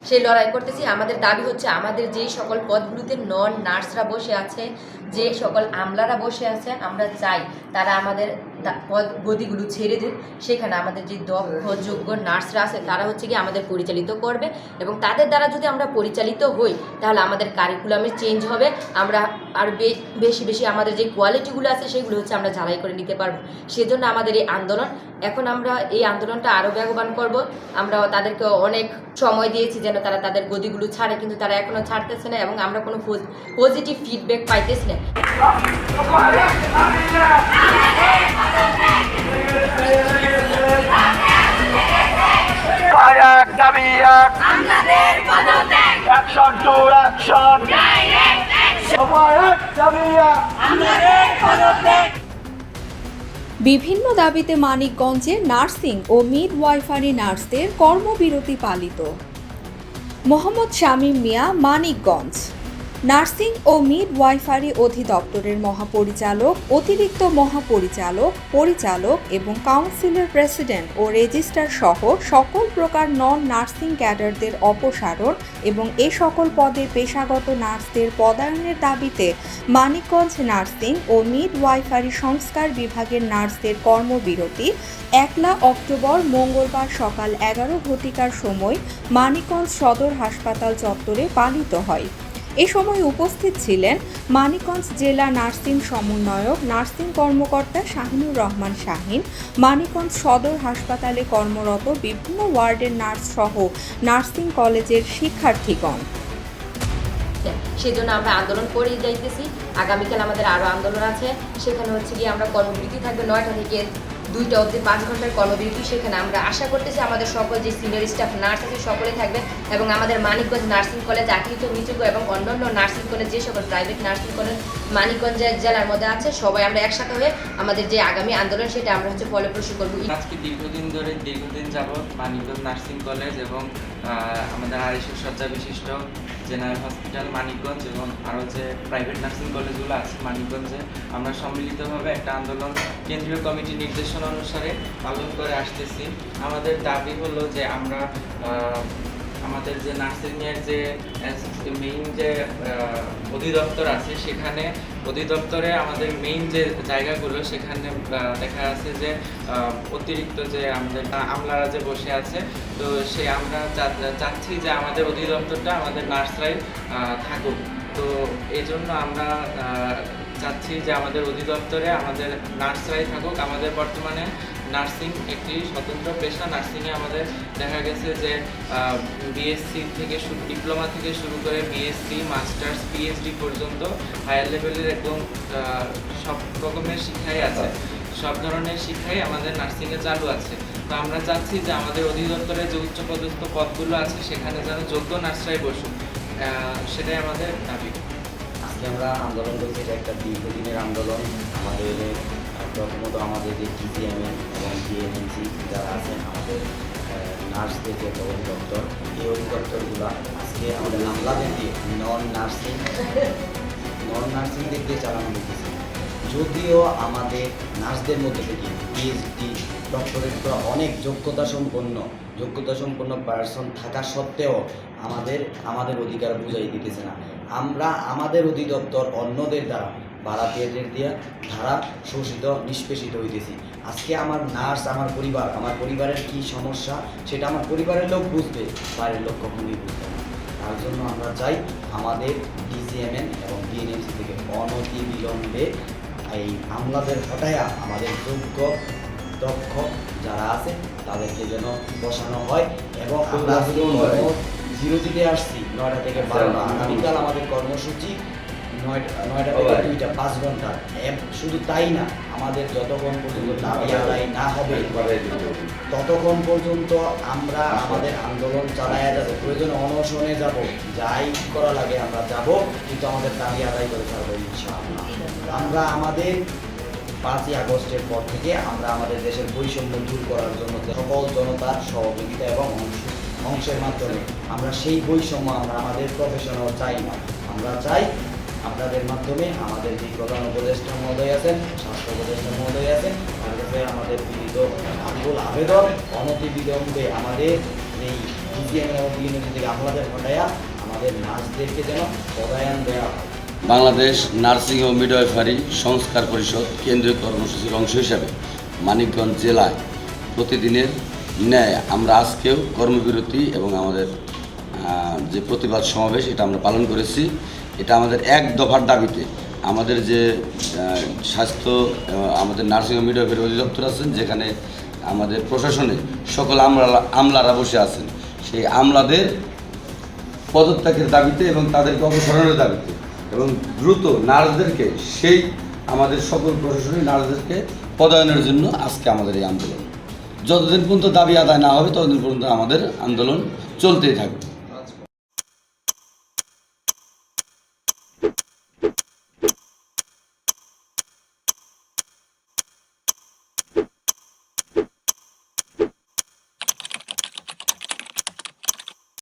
সেই লড়াই করতেছি। আমাদের দাবি হচ্ছে আমাদের যেই সকল পদগুলোতে নন নার্সরা বসে আছে, যে সকল আমলারা বসে আছে, আমরা চাই তারা আমাদের পদ গদিগুলো ছেড়ে দিন। সেখানে আমাদের যে দক্ষ যোগ্য নার্সরা আছে তারা হচ্ছে কি আমাদের পরিচালিত করবে, এবং তাদের দ্বারা যদি আমরা পরিচালিত হই তাহলে আমাদের কারিকুলামে চেঞ্জ হবে। আমরা আর বেশি বেশি আমাদের যে কোয়ালিটিগুলো আছে সেগুলো হচ্ছে আমরা ঝালাই করে নিতে পারবো। সেজন্য আমাদের এই আন্দোলন। এখন আমরা এই আন্দোলনটা আরও বেগবান করব। আমরা তাদেরকে অনেক সময় দিয়েছি যেন তারা তাদের গদিগুলো ছাড়ে, কিন্তু তারা এখনও ছাড়তেছে না, এবং আমরা কোনো পজিটিভ ফিডব্যাক পাইতেছি না। বিভিন্ন দাবিতে মানিকগঞ্জে নার্সিং ও মিডওয়াইফারি নার্সদের কর্মবিরতি পালিত। মোহাম্মদ শামীম মিয়া, মানিকগঞ্জ। নার্সিং ও মিডওয়াইফারি অধিদপ্তরের মহাপরিচালক, অতিরিক্ত মহাপরিচালক, পরিচালক এবং কাউন্সিলের প্রেসিডেন্ট ও রেজিস্ট্রার সহ সকল প্রকার নন নার্সিং ক্যাডারদের অপসারণ এবং এ সকল পদে পেশাগত নার্সদের পদায়নের দাবিতে মানিকগঞ্জ নার্সিং ও মিডওয়াইফারি সংস্কার বিভাগের নার্সদের কর্মবিরতি 1 অক্টোবর মঙ্গলবার সকাল 11 ঘটিকার সময় মানিকগঞ্জ সদর হাসপাতাল চত্বরে পালিত হয়। এ সময় উপস্থিত ছিলেন মানিকগঞ্জ জেলা নার্সিং সমন্বয়ক নার্সিং কর্মকর্তা শাহিনুর রহমান শাহিন, মানিকগঞ্জ সদর হাসপাতালে কর্মরত বিভিন্ন ওয়ার্ডের নার্স সহ নার্সিং কলেজের শিক্ষার্থীগণ। সেজন্য আমরা আন্দোলন করে যাইতেছি। আগামীকাল আমাদের আরও আন্দোলন আছে। সেখানে হচ্ছে গিয়ে আমরা কর্মবিরতি থাকবে 9টা থেকে 2টা অবধি 5 ঘন্টার কর্মবিরতি। সেখানে আমরা আশা করতেছি আমাদের সকল যে সিনিয়র স্টাফ নার্স আছে সকলে থাকবে, এবং আমাদের মানিকগঞ্জ নার্সিং কলেজ, আকৃত মিচুকো এবং অন্যান্য নার্সিং কলেজ, যে সকল প্রাইভেট নার্সিং কলেজ মানিকগঞ্জ জেলার মধ্যে আছে, সবাই আমরা একসাথে হয়ে আমাদের যে আগামী আন্দোলন সেটা আমরা হচ্ছে ফলপ্রসূ করব। আজকে দীর্ঘদিন যাবৎ মানিকগঞ্জ নার্সিং কলেজ এবং আমাদের 250 শয্যা বিশিষ্ট জেনারেল হসপিটাল মানিকগঞ্জ এবং আরও যে প্রাইভেট নার্সিং কলেজগুলো আছে মানিকগঞ্জে আমরা সম্মিলিতভাবে একটা আন্দোলন কেন্দ্রীয় কমিটির নির্দেশনা অনুসারে পালন করে আসতেছি। আমাদের দাবি হলো যে আমরা আমাদের যে নার্সিংয়ের যে মেইন যে অধিদপ্তর আছে সেখানে অধিদপ্তরে আমাদের মেইন যে জায়গাগুলো সেখানে দেখা যাচ্ছে যে অতিরিক্ত যে আমাদের আমলারা যে বসে আছে, তো সে আমরা চাচ্ছি যে আমাদের অধিদপ্তরটা আমাদের নার্সরাই থাকুক। তো এই জন্য আমরা চাচ্ছি যে আমাদের অধিদপ্তরে আমাদের নার্সরাই থাকুক। আমাদের বর্তমানে নার্সিং একটি স্বতন্ত্র পেশা। নার্সিংয়ে আমাদের দেখা গেছে যে বিএসসি থেকে ডিপ্লোমা থেকে শুরু করে বিএসসি, মাস্টার্স, পিএইচডি পর্যন্ত হায়ার লেভেলের একদম সব রকমের শিক্ষাই আছে, সব ধরনের শিক্ষাই আমাদের নার্সিংয়ে চালু আছে। তো আমরা চাচ্ছি যে আমাদের অধিদপ্তরে যে উচ্চপদস্থ পদগুলো আছে সেখানে যেন যোগ্য নার্সরাই বসুক, সেটাই আমাদের দাবি। আজকে আমরা আন্দোলন করছি, এটা একটা দীর্ঘদিনের আন্দোলন। আমাদের প্রথমত আমাদের যে টিসিএমএন এবং ডিএনএমসি যারা আছেন, আমাদের নার্সদের যে অধিদপ্তর, এই অধিদপ্তরগুলো আজকে আমাদের আমলাদের দিয়ে নন নার্সিং দিক দিয়ে চালানো হতেছে। যদিও আমাদের নার্সদের মধ্যে থেকে পিএইচডি ডক্টরেট করা অনেক যোগ্যতা সম্পন্ন পার্সন থাকা সত্ত্বেও আমাদের অধিকার বুঝাই দিতেছে না। আমরা আমাদের অধিদপ্তর অন্যদের দ্বারা ভাড়াটিয়াদের দিয়ে ধারা শোষিত নিষ্পেষিত হইতেছি। আজকে আমার নার্স, আমার পরিবারের কি সমস্যা সেটা আমার পরিবারের লোক বুঝবে, বাইরের লোক কখনোই বুঝবে না। তার জন্য আমরা চাই আমাদের ডিসিএমএন এবং ডিএনএমসি থেকে অনতি বিলম্বে এই আমলাদের হটায়া আমাদের যোগ্য দক্ষ যারা আছে তাদেরকে যেন বসানো হয়। এবং আমরা বিরতিতে আসছি 9টা থেকে 12টা। আগামীকাল আমাদের কর্মসূচি 9টা থেকে 2টা 5 ঘন্টা। শুধু তাই না, আমাদের যতক্ষণ পর্যন্ত দাবি আদায় না হবে ততক্ষণ পর্যন্ত আমরা আমাদের আন্দোলন চালায়া যাব। প্রয়োজনে অনশনে যাব, যাই করা লাগে আমরা যাব, কিন্তু আমাদের দাবি আদায় করে ছাড়বো ইনশাআল্লাহ। আমরা আমাদের 5ই আগস্টের পর থেকে আমরা আমাদের দেশের বৈষম্য দূর করার জন্য সকল জনতার সহযোগিতা এবং অংশের মাধ্যমে আমরা সেই বৈষম্য আমরা আমাদের প্রফেশনাল চাই না। আমরা চাই আপনাদের মাধ্যমে আমাদের যে প্রধান উপদেষ্টা মহোদয় আছেন, স্বাস্থ্য উপদেষ্টা মহোদয় আছেন, তার কাছে আমাদের বিনীত আকুল আবেদন অনতি বিলম্বে আমাদের এই বিসিএম এবং ইউনিভার্সিটি থেকে আমলাদের হটাইয়া আমাদের নার্সদেরকে যেন পদায়ন দেওয়া হয়। বাংলাদেশ নার্সিং ও মিডওয়াইফারি সংস্কার পরিষদ কেন্দ্রীয় কর্মসূচির অংশ হিসাবে মানিকগঞ্জ জেলায় প্রতিদিনের ন্যায় আমরা আজকেও কর্মবিরতি এবং আমাদের যে প্রতিবাদ সমাবেশ এটা আমরা পালন করেছি। এটা আমাদের এক দফার দাবিতে আমাদের যে স্বাস্থ্য আমাদের নার্সিং ও মিডওয়াইফারি অধিদপ্তর আছেন, যেখানে আমাদের প্রশাসনে সকল আমলারা বসে আছেন, সেই আমলাদের পদত্যাগের দাবিতে এবং তাদেরকে অপসারণের দাবিতে এবং দ্রুত নার্সদেরকে সেই আমাদের সকল প্রশাসনিক নার্সদেরকে পদায়নের জন্য আজকে আমাদের এই আন্দোলন। যতদিন পর্যন্ত দাবি আদায় না হবে ততদিন পর্যন্ত আমাদের আন্দোলন চলতেই থাকবে।